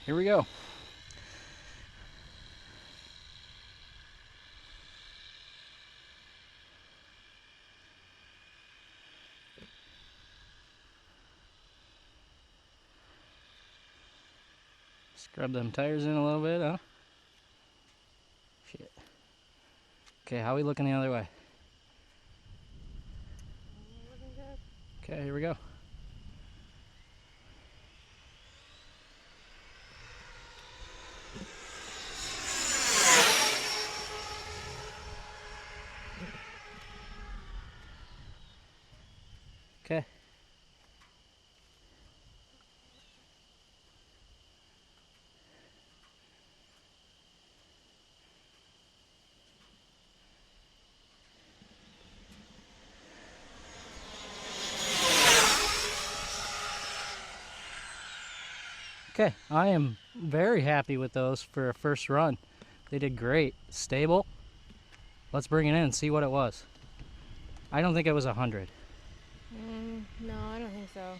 here we go. Scrub them tires in a little bit, huh? Shit. Okay, how are we looking the other way? Okay, here we go. Okay. Okay, I am very happy with those for a first run. They did great. Stable. Let's bring it in and see what it was. I don't think it was 100. No, I don't think so.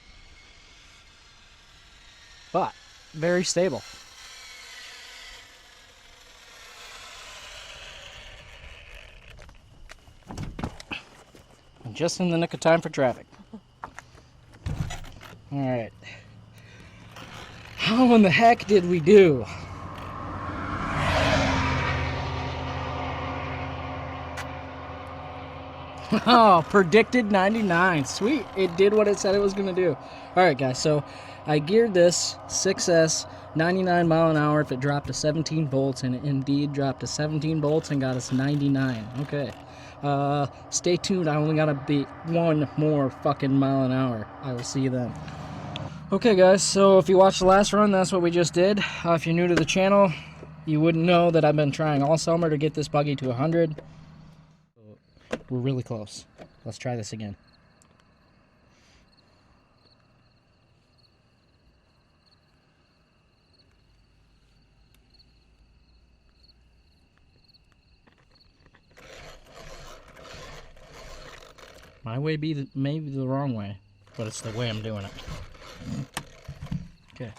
But very stable. And just in the nick of time for traffic. Alright. How in the heck did we do? Oh, predicted 99. Sweet. It did what it said it was going to do. Alright, guys. So I geared this 6S 99 mile an hour if it dropped to 17 volts, and it indeed dropped to 17 volts and got us 99. Okay. Stay tuned. I only got to beat one more fucking mile an hour. I will see you then. Okay, guys. So if you watched the last run, that's what we just did. If you're new to the channel, you wouldn't know that I've been trying all summer to get this buggy to 100. We're really close. Let's try this again. My way may be the wrong way, but it's the way I'm doing it. Okay.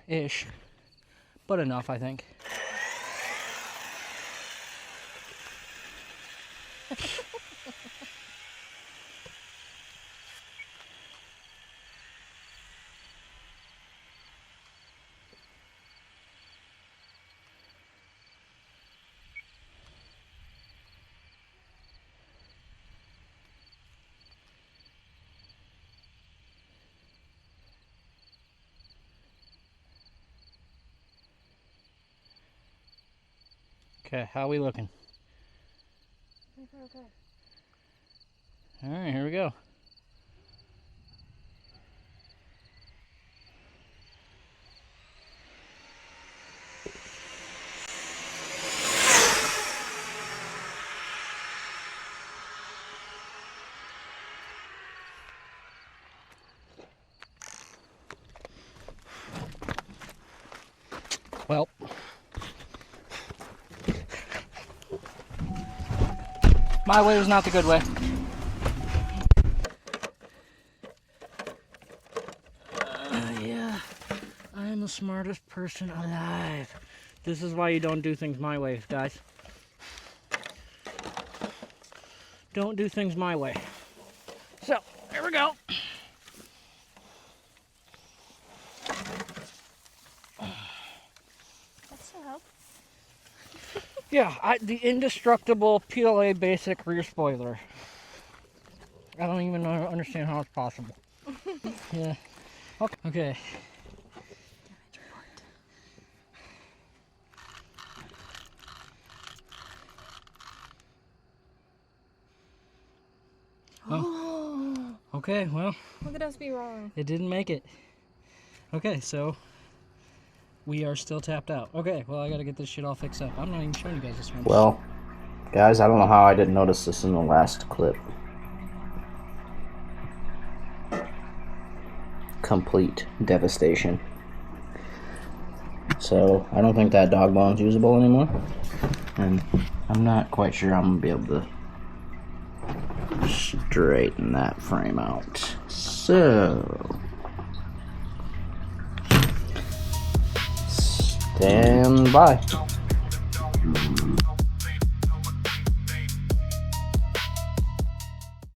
Ish. But enough, I think. Okay, how are we looking? Okay. Alright, here we go. Well, my way was not the good way. Yeah, I am the smartest person alive. This is why you don't do things my way, guys. Don't do things my way. So, here we go. That's a help. Yeah, the indestructible PLA basic rear spoiler. I don't even understand how it's possible. Yeah. Okay. Oh. Okay, well. Look at us be wrong. It didn't make it. Okay, so we are still tapped out. Okay, well, I gotta get this shit all fixed up. I'm not even showing you guys this one. Well, guys, I don't know how I didn't notice this in the last clip. Complete devastation. So I don't think that dog bone's usable anymore. And I'm not quite sure I'm gonna be able to straighten that frame out. So stand by.